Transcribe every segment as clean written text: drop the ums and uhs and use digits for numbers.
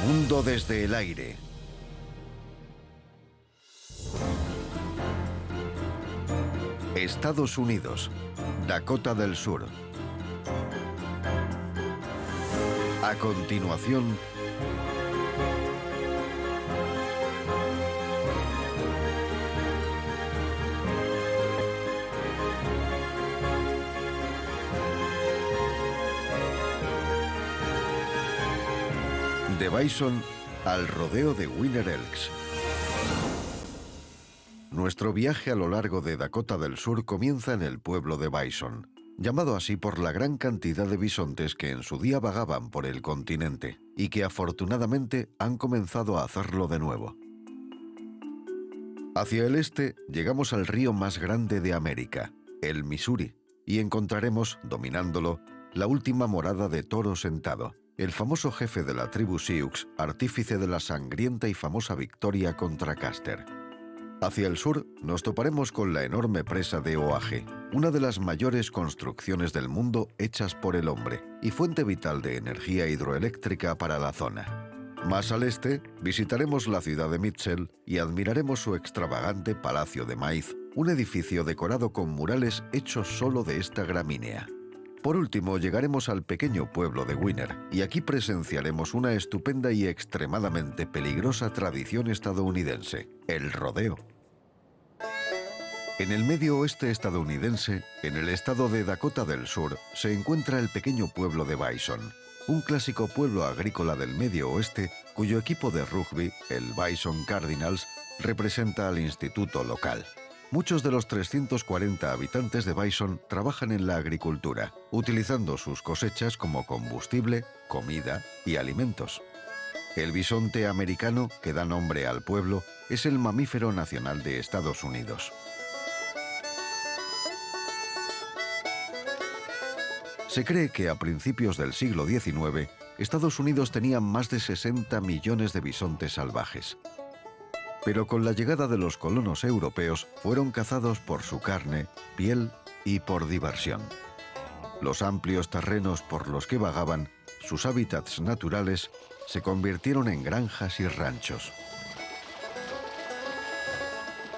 mundo desde el aire. Estados Unidos, Dakota del Sur. A continuación, de Bison al rodeo de Winter Elks. Nuestro viaje a lo largo de Dakota del Sur comienza en el pueblo de Bison, llamado así por la gran cantidad de bisontes que en su día vagaban por el continente y que afortunadamente han comenzado a hacerlo de nuevo. Hacia el este llegamos al río más grande de América, el Missouri, y encontraremos, dominándolo, la última morada de Toro Sentado, el famoso jefe de la tribu Sioux, artífice de la sangrienta y famosa victoria contra Custer. Hacia el sur nos toparemos con la enorme presa de Oahe, una de las mayores construcciones del mundo hechas por el hombre y fuente vital de energía hidroeléctrica para la zona. Más al este visitaremos la ciudad de Mitchell y admiraremos su extravagante palacio de maíz, un edificio decorado con murales hechos solo de esta gramínea. Por último, llegaremos al pequeño pueblo de Winner y aquí presenciaremos una estupenda y extremadamente peligrosa tradición estadounidense, el rodeo. En el medio oeste estadounidense, en el estado de Dakota del Sur, se encuentra el pequeño pueblo de Bison, un clásico pueblo agrícola del medio oeste cuyo equipo de rugby, el Bison Cardinals, representa al instituto local. Muchos de los 340 habitantes de Bison trabajan en la agricultura, utilizando sus cosechas como combustible, comida y alimentos. El bisonte americano, que da nombre al pueblo, es el mamífero nacional de Estados Unidos. Se cree que a principios del siglo XIX, Estados Unidos tenía más de 60 millones de bisontes salvajes. Pero con la llegada de los colonos europeos fueron cazados por su carne, piel y por diversión. Los amplios terrenos por los que vagaban, sus hábitats naturales, se convirtieron en granjas y ranchos.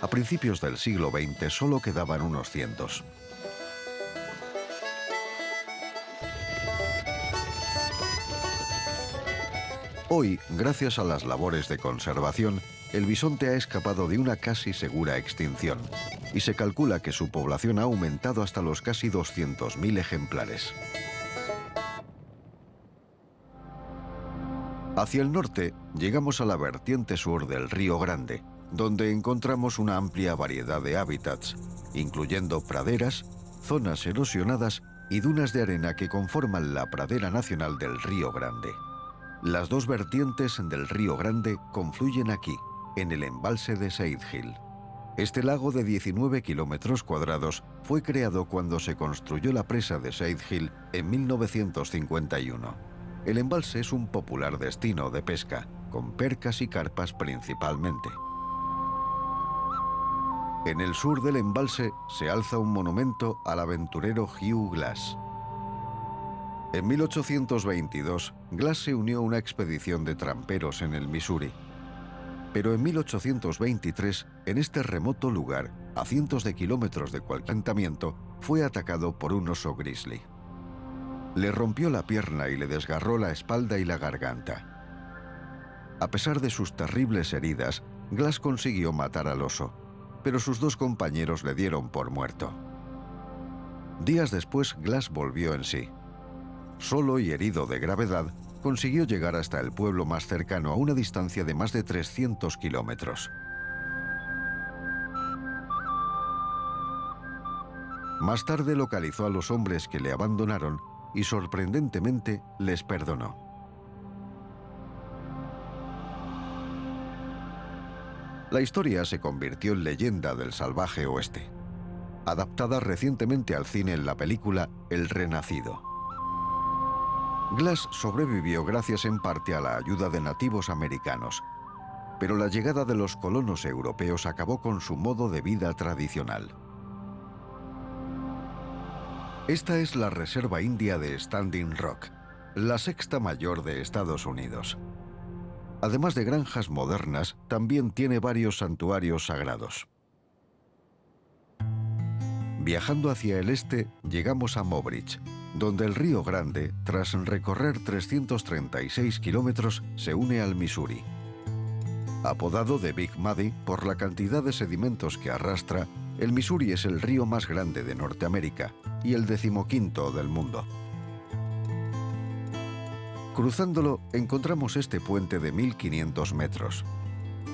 A principios del siglo XX solo quedaban unos cientos. Hoy, gracias a las labores de conservación, el bisonte ha escapado de una casi segura extinción y se calcula que su población ha aumentado hasta los casi 200.000 ejemplares. Hacia el norte, llegamos a la vertiente sur del Río Grande, donde encontramos una amplia variedad de hábitats, incluyendo praderas, zonas erosionadas y dunas de arena que conforman la pradera nacional del Río Grande. Las dos vertientes del Río Grande confluyen aquí, en el embalse de Shade Hill. Este lago de 19 kilómetros cuadrados fue creado cuando se construyó la presa de Shade Hill en 1951. El embalse es un popular destino de pesca, con percas y carpas principalmente. En el sur del embalse se alza un monumento al aventurero Hugh Glass. En 1822, Glass se unió a una expedición de tramperos en el Missouri. Pero en 1823, en este remoto lugar, a cientos de kilómetros de cualquier asentamiento, fue atacado por un oso grizzly. Le rompió la pierna y le desgarró la espalda y la garganta. A pesar de sus terribles heridas, Glass consiguió matar al oso, pero sus dos compañeros le dieron por muerto. Días después, Glass volvió en sí. Solo y herido de gravedad, consiguió llegar hasta el pueblo más cercano a una distancia de más de 300 kilómetros. Más tarde localizó a los hombres que le abandonaron y sorprendentemente les perdonó. La historia se convirtió en leyenda del salvaje oeste, adaptada recientemente al cine en la película El Renacido. Glass sobrevivió gracias en parte a la ayuda de nativos americanos, pero la llegada de los colonos europeos acabó con su modo de vida tradicional. Esta es la reserva india de Standing Rock, la sexta mayor de Estados Unidos. Además de granjas modernas, también tiene varios santuarios sagrados. Viajando hacia el este, llegamos a Mobridge, donde el Río Grande, tras recorrer 336 kilómetros, se une al Missouri. Apodado de Big Muddy por la cantidad de sedimentos que arrastra, el Missouri es el río más grande de Norteamérica y el 15º del mundo. Cruzándolo, encontramos este puente de 1.500 metros.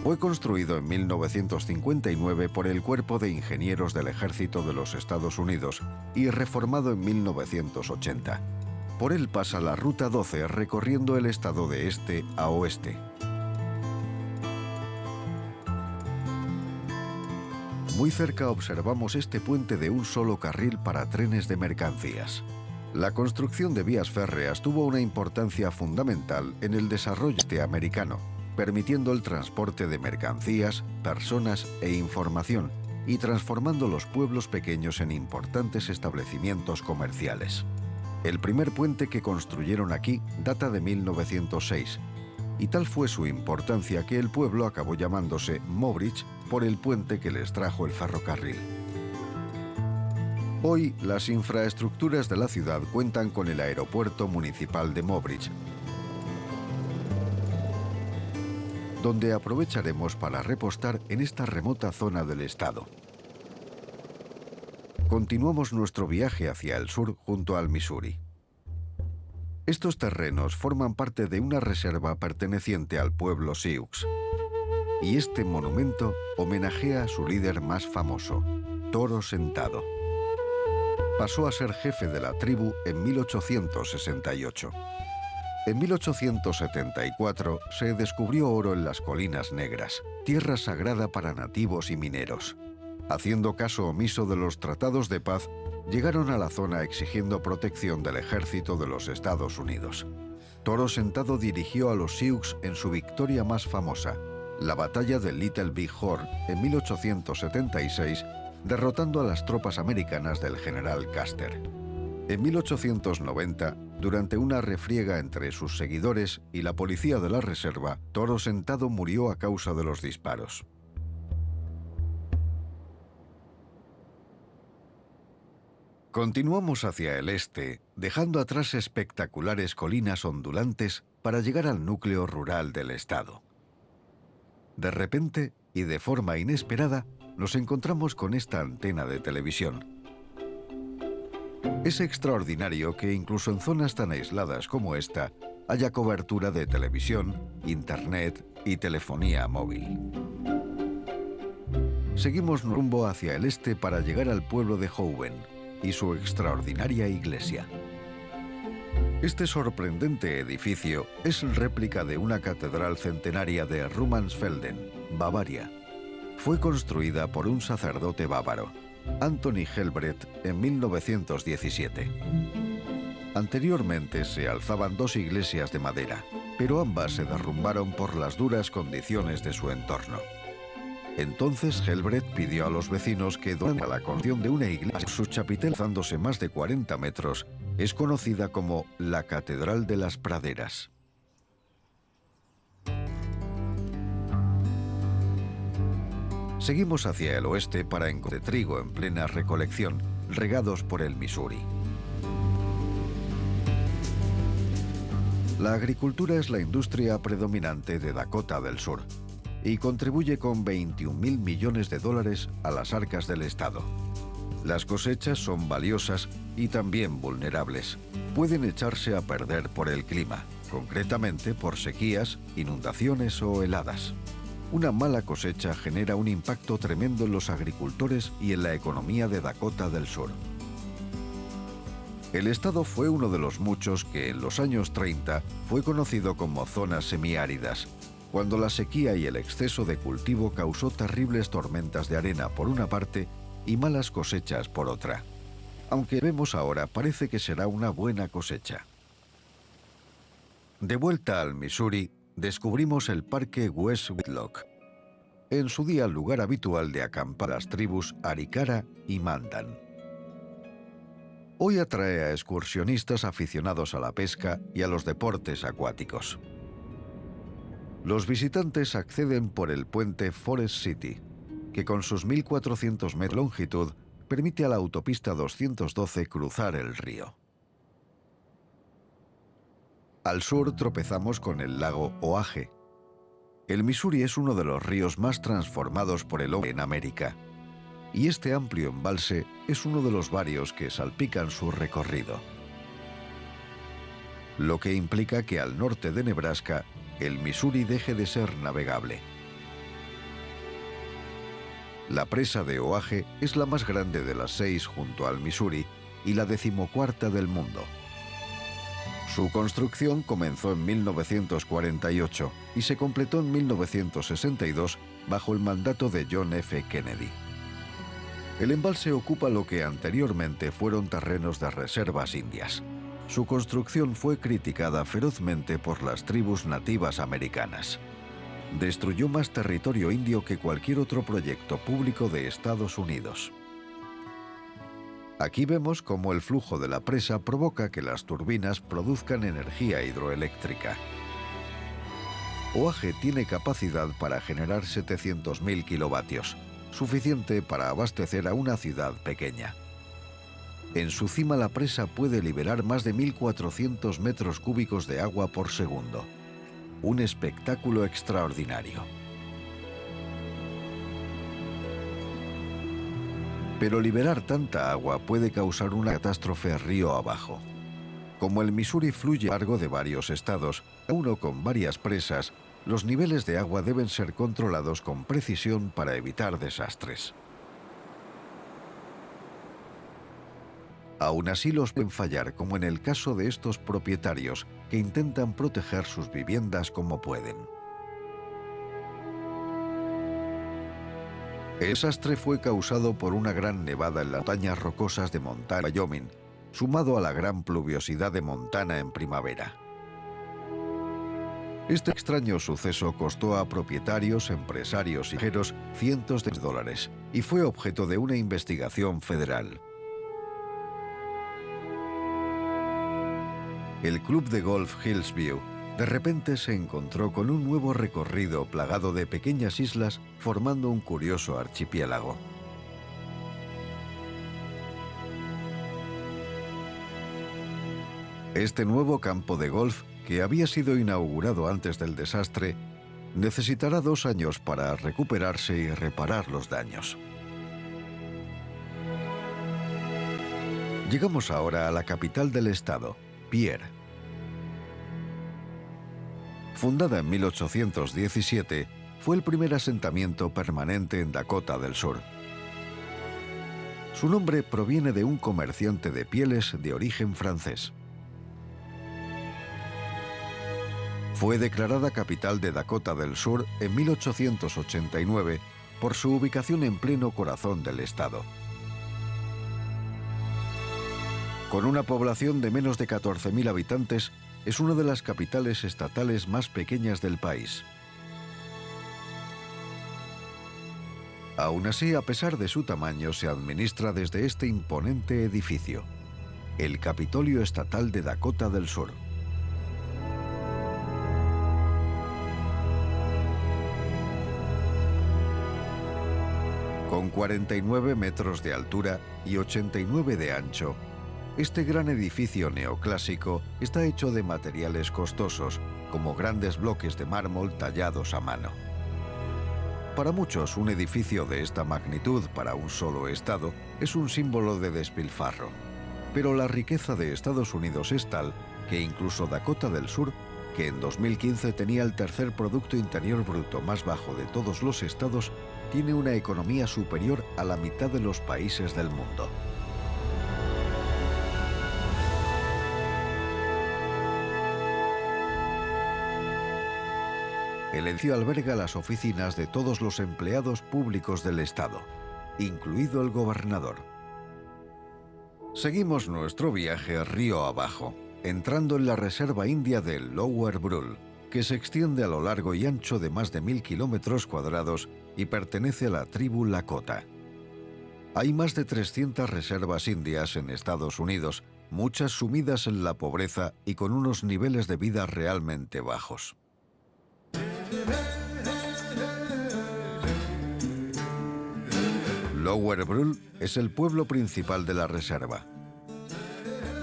Fue construido en 1959 por el Cuerpo de Ingenieros del Ejército de los Estados Unidos y reformado en 1980. Por él pasa la Ruta 12 recorriendo el estado de este a oeste. Muy cerca observamos este puente de un solo carril para trenes de mercancías. La construcción de vías férreas tuvo una importancia fundamental en el desarrollo americano, permitiendo el transporte de mercancías, personas e información, y transformando los pueblos pequeños en importantes establecimientos comerciales. El primer puente que construyeron aquí data de 1906, y tal fue su importancia que el pueblo acabó llamándose Mobridge por el puente que les trajo el ferrocarril. Hoy, las infraestructuras de la ciudad cuentan con el aeropuerto municipal de Mobridge, donde aprovecharemos para repostar en esta remota zona del estado. Continuamos nuestro viaje hacia el sur junto al Missouri. Estos terrenos forman parte de una reserva perteneciente al pueblo Sioux, y este monumento homenajea a su líder más famoso, Toro Sentado. Pasó a ser jefe de la tribu en 1868. En 1874 se descubrió oro en las Colinas Negras, tierra sagrada para nativos y mineros. Haciendo caso omiso de los tratados de paz, llegaron a la zona exigiendo protección del ejército de los Estados Unidos. Toro Sentado dirigió a los Sioux en su victoria más famosa, la batalla de Little Big Horn en 1876, derrotando a las tropas americanas del general Custer. En 1890, durante una refriega entre sus seguidores y la policía de la reserva, Toro Sentado murió a causa de los disparos. Continuamos hacia el este, dejando atrás espectaculares colinas ondulantes para llegar al núcleo rural del estado. De repente, y de forma inesperada, nos encontramos con esta antena de televisión. Es extraordinario que incluso en zonas tan aisladas como esta haya cobertura de televisión, internet y telefonía móvil. Seguimos rumbo hacia el este para llegar al pueblo de Hoven y su extraordinaria iglesia. Este sorprendente edificio es réplica de una catedral centenaria de Rummansfelden, Bavaria. Fue construida por un sacerdote bávaro, Anthony Helbrecht, en 1917. Anteriormente se alzaban dos iglesias de madera, pero ambas se derrumbaron por las duras condiciones de su entorno. Entonces Helbrecht pidió a los vecinos que donaran la construcción de una iglesia. Su chapitel, alzándose más de 40 metros, es conocida como la Catedral de las Praderas. Seguimos hacia el oeste para encontrar trigo en plena recolección, regados por el Missouri. La agricultura es la industria predominante de Dakota del Sur y contribuye con $21.000 millones a las arcas del estado. Las cosechas son valiosas y también vulnerables. Pueden echarse a perder por el clima, concretamente por sequías, inundaciones o heladas. Una mala cosecha genera un impacto tremendo en los agricultores y en la economía de Dakota del Sur. El estado fue uno de los muchos que en los años 30 fue conocido como zonas semiáridas, cuando la sequía y el exceso de cultivo causó terribles tormentas de arena por una parte y malas cosechas por otra. Aunque vemos ahora, parece que será una buena cosecha. De vuelta al Missouri, descubrimos el parque West Whitlock, en su día lugar habitual de acampar las tribus Arikara y Mandan. Hoy atrae a excursionistas aficionados a la pesca y a los deportes acuáticos. Los visitantes acceden por el puente Forest City, que con sus 1.400 metros de longitud permite a la autopista 212 cruzar el río. Al sur tropezamos con el lago Oahe. El Misuri es uno de los ríos más transformados por el hombre en América, y este amplio embalse es uno de los varios que salpican su recorrido. Lo que implica que al norte de Nebraska, el Misuri deje de ser navegable. La presa de Oahe es la más grande de las 6 junto al Misuri y la 14ª del mundo. Su construcción comenzó en 1948 y se completó en 1962 bajo el mandato de John F. Kennedy. El embalse ocupa lo que anteriormente fueron terrenos de reservas indias. Su construcción fue criticada ferozmente por las tribus nativas americanas. Destruyó más territorio indio que cualquier otro proyecto público de Estados Unidos. Aquí vemos cómo el flujo de la presa provoca que las turbinas produzcan energía hidroeléctrica. Oahe tiene capacidad para generar 700.000 kilovatios, suficiente para abastecer a una ciudad pequeña. En su cima la presa puede liberar más de 1.400 metros cúbicos de agua por segundo. Un espectáculo extraordinario. Pero liberar tanta agua puede causar una catástrofe río abajo. Como el Misuri fluye a lo largo de varios estados, uno con varias presas, los niveles de agua deben ser controlados con precisión para evitar desastres. Aún así los pueden fallar, como en el caso de estos propietarios que intentan proteger sus viviendas como pueden. El desastre fue causado por una gran nevada en las montañas rocosas de Montana, Wyoming, sumado a la gran pluviosidad de Montana en primavera. Este extraño suceso costó a propietarios, empresarios y viajeros cientos de dólares y fue objeto de una investigación federal. El club de golf Hillsview de repente se encontró con un nuevo recorrido plagado de pequeñas islas formando un curioso archipiélago. Este nuevo campo de golf, que había sido inaugurado antes del desastre, necesitará 2 años para recuperarse y reparar los daños. Llegamos ahora a la capital del estado, Pierre. Fundada en 1817, fue el primer asentamiento permanente en Dakota del Sur. Su nombre proviene de un comerciante de pieles de origen francés. Fue declarada capital de Dakota del Sur en 1889 por su ubicación en pleno corazón del estado. Con una población de menos de 14.000 habitantes, es una de las capitales estatales más pequeñas del país. Aún así, a pesar de su tamaño, se administra desde este imponente edificio, el Capitolio Estatal de Dakota del Sur. Con 49 metros de altura y 89 de ancho, este gran edificio neoclásico está hecho de materiales costosos, como grandes bloques de mármol tallados a mano. Para muchos, un edificio de esta magnitud para un solo estado es un símbolo de despilfarro. Pero la riqueza de Estados Unidos es tal que incluso Dakota del Sur, que en 2015 tenía el tercer Producto Interior Bruto más bajo de todos los estados, tiene una economía superior a la mitad de los países del mundo. El edificio alberga las oficinas de todos los empleados públicos del estado, incluido el gobernador. Seguimos nuestro viaje río abajo, entrando en la reserva india del Lower Brule, que se extiende a lo largo y ancho de más de 1.000 kilómetros cuadrados y pertenece a la tribu Lakota. Hay más de 300 reservas indias en Estados Unidos, muchas sumidas en la pobreza y con unos niveles de vida realmente bajos. Lower Brule es el pueblo principal de la reserva.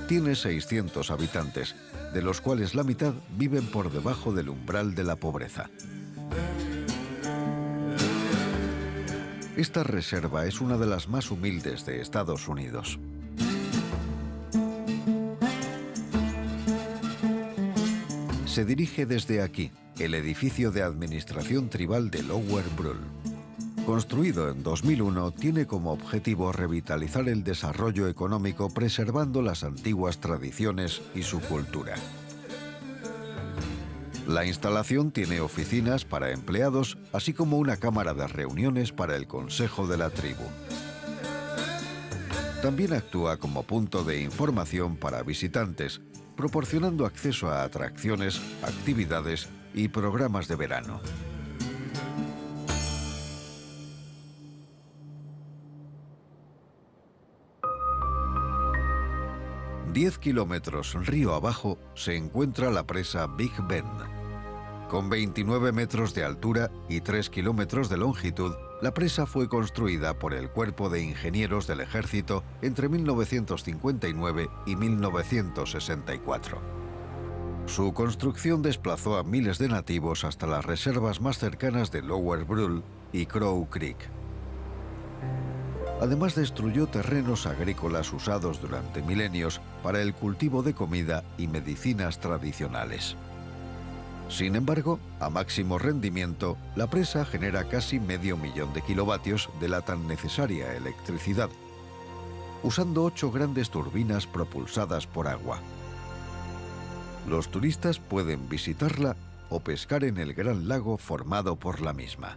Tiene 600 habitantes, de los cuales la mitad viven por debajo del umbral de la pobreza. Esta reserva es una de las más humildes de Estados Unidos. Se dirige desde aquí, el edificio de administración tribal de Lower Brule. Construido en 2001, tiene como objetivo revitalizar el desarrollo económico preservando las antiguas tradiciones y su cultura. La instalación tiene oficinas para empleados, así como una cámara de reuniones para el consejo de la tribu. También actúa como punto de información para visitantes, proporcionando acceso a atracciones, actividades y programas de verano. Diez kilómetros río abajo se encuentra la presa Big Bend. Con 29 metros de altura y 3 kilómetros de longitud, la presa fue construida por el Cuerpo de Ingenieros del Ejército entre 1959 y 1964. Su construcción desplazó a miles de nativos hasta las reservas más cercanas de Lower Brule y Crow Creek. Además, destruyó terrenos agrícolas usados durante milenios para el cultivo de comida y medicinas tradicionales. Sin embargo, a máximo rendimiento, la presa genera casi 500.000 de kilovatios de la tan necesaria electricidad, usando 8 grandes turbinas propulsadas por agua. Los turistas pueden visitarla o pescar en el gran lago formado por la misma.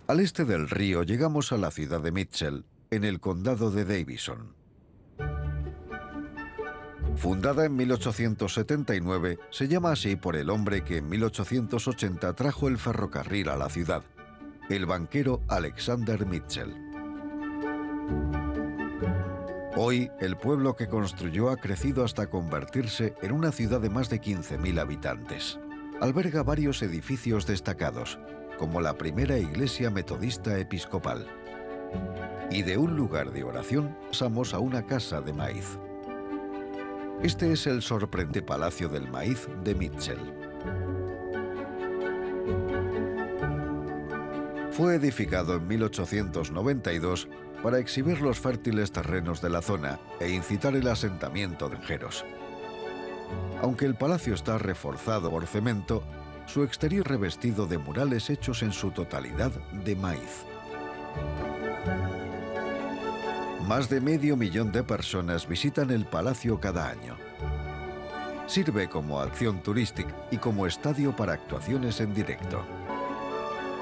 Al este del río llegamos a la ciudad de Mitchell, en el condado de Davison. Fundada en 1879, se llama así por el hombre que en 1880 trajo el ferrocarril a la ciudad, el banquero Alexander Mitchell. Hoy, el pueblo que construyó ha crecido hasta convertirse en una ciudad de más de 15.000 habitantes. Alberga varios edificios destacados, como la primera iglesia metodista episcopal. Y de un lugar de oración pasamos a una casa de maíz. Este es el sorprendente Palacio del Maíz de Mitchell. Fue edificado en 1892 para exhibir los fértiles terrenos de la zona e incitar el asentamiento de granjeros. Aunque el palacio está reforzado por cemento, su exterior revestido de murales hechos en su totalidad de maíz. Más de 500.000 de personas visitan el palacio cada año. Sirve como acción turística y como estadio para actuaciones en directo.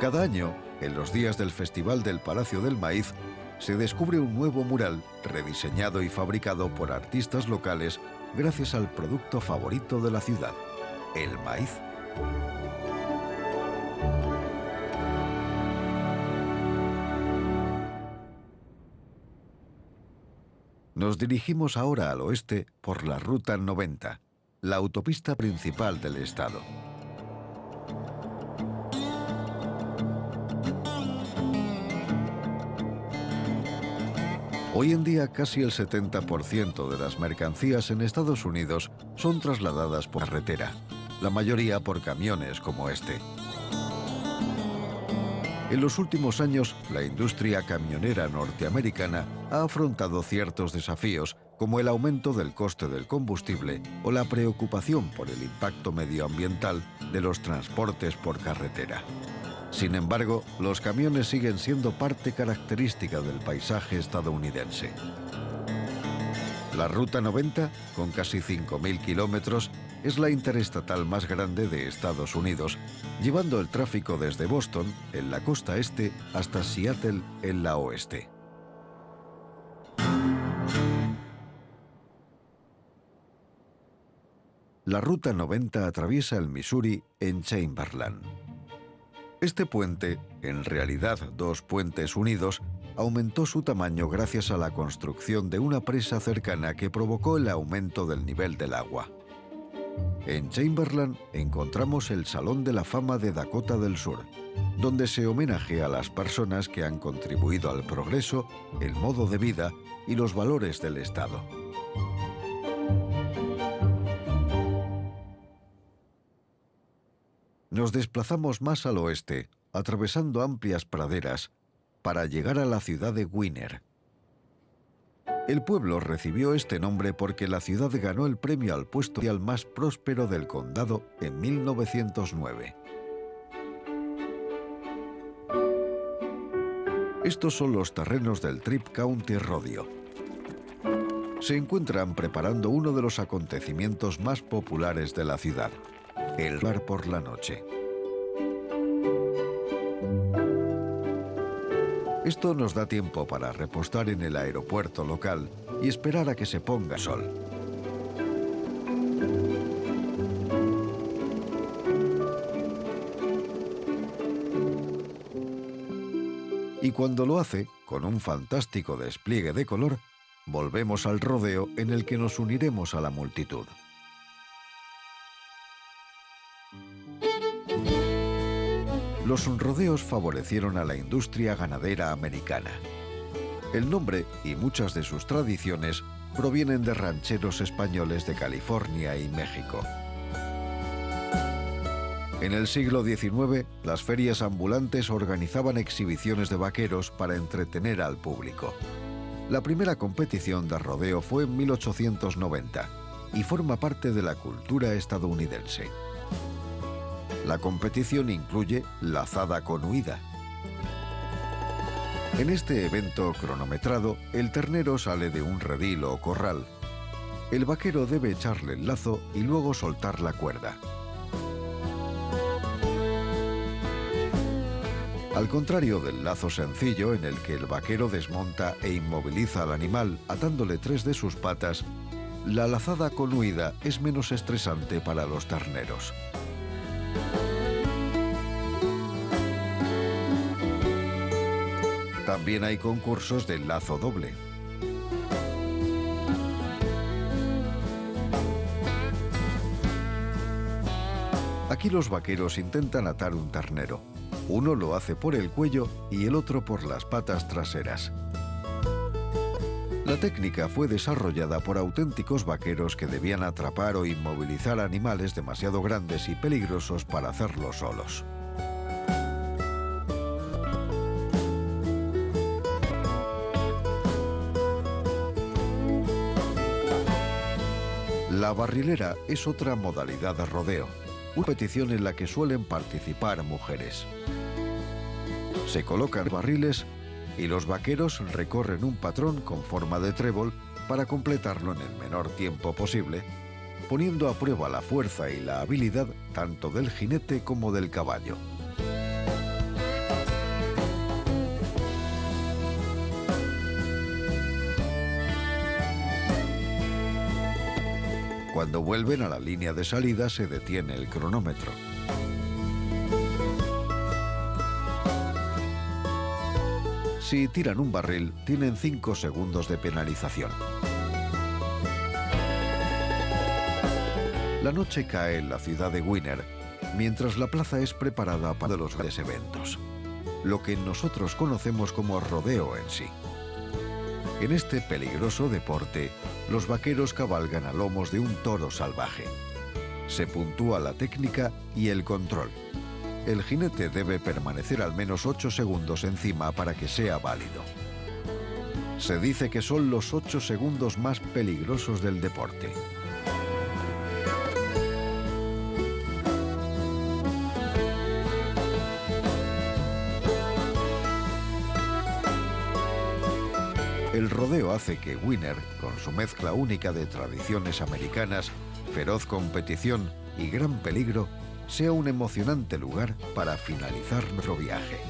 Cada año, en los días del Festival del Palacio del Maíz, se descubre un nuevo mural rediseñado y fabricado por artistas locales gracias al producto favorito de la ciudad, el maíz. Nos dirigimos ahora al oeste por la Ruta 90, la autopista principal del estado. Hoy en día, casi el 70% de las mercancías en Estados Unidos son trasladadas por carretera, la mayoría por camiones como este. En los últimos años, la industria camionera norteamericana ha afrontado ciertos desafíos, como el aumento del coste del combustible o la preocupación por el impacto medioambiental de los transportes por carretera. Sin embargo, los camiones siguen siendo parte característica del paisaje estadounidense. La Ruta 90, con casi 5.000 kilómetros, es la interestatal más grande de Estados Unidos, llevando el tráfico desde Boston, en la costa este, hasta Seattle, en la oeste. La Ruta 90 atraviesa el Missouri en Chamberlain. Este puente, en realidad 2 puentes unidos, aumentó su tamaño gracias a la construcción de una presa cercana que provocó el aumento del nivel del agua. En Chamberlain encontramos el Salón de la Fama de Dakota del Sur, donde se homenajea a las personas que han contribuido al progreso, el modo de vida y los valores del Estado. Nos desplazamos más al oeste, atravesando amplias praderas, para llegar a la ciudad de Winner. El pueblo recibió este nombre porque la ciudad ganó el premio al puesto social más próspero del condado en 1909. Estos son los terrenos del Tripp County Rodeo. Se encuentran preparando uno de los acontecimientos más populares de la ciudad, el bar por la noche. Esto nos da tiempo para repostar en el aeropuerto local y esperar a que se ponga sol. Y cuando lo hace, con un fantástico despliegue de color, volvemos al rodeo en el que nos uniremos a la multitud. Los rodeos favorecieron a la industria ganadera americana. El nombre y muchas de sus tradiciones provienen de rancheros españoles de California y México. En el siglo XIX, las ferias ambulantes organizaban exhibiciones de vaqueros para entretener al público. La primera competición de rodeo fue en 1890 y forma parte de la cultura estadounidense. La competición incluye lazada con huida. En este evento cronometrado, el ternero sale de un redil o corral. El vaquero debe echarle el lazo y luego soltar la cuerda. Al contrario del lazo sencillo en el que el vaquero desmonta e inmoviliza al animal atándole 3 de sus patas, la lazada con huida es menos estresante para los terneros. También hay concursos de lazo doble. Aquí los vaqueros intentan atar un ternero. Uno lo hace por el cuello y el otro por las patas traseras. La técnica fue desarrollada por auténticos vaqueros que debían atrapar o inmovilizar animales demasiado grandes y peligrosos para hacerlo solos. La barrilera es otra modalidad de rodeo, una competición en la que suelen participar mujeres. Se colocan barriles y los vaqueros recorren un patrón con forma de trébol para completarlo en el menor tiempo posible, poniendo a prueba la fuerza y la habilidad tanto del jinete como del caballo. Cuando vuelven a la línea de salida se detiene el cronómetro. Si tiran un barril, tienen 5 segundos de penalización. La noche cae en la ciudad de Winner, mientras la plaza es preparada para los grandes eventos, lo que nosotros conocemos como rodeo en sí. En este peligroso deporte, los vaqueros cabalgan a lomos de un toro salvaje. Se puntúa la técnica y el control. El jinete debe permanecer al menos 8 segundos encima para que sea válido. Se dice que son los 8 segundos más peligrosos del deporte. El rodeo hace que Winner, con su mezcla única de tradiciones americanas, feroz competición y gran peligro, sea un emocionante lugar para finalizar nuestro viaje.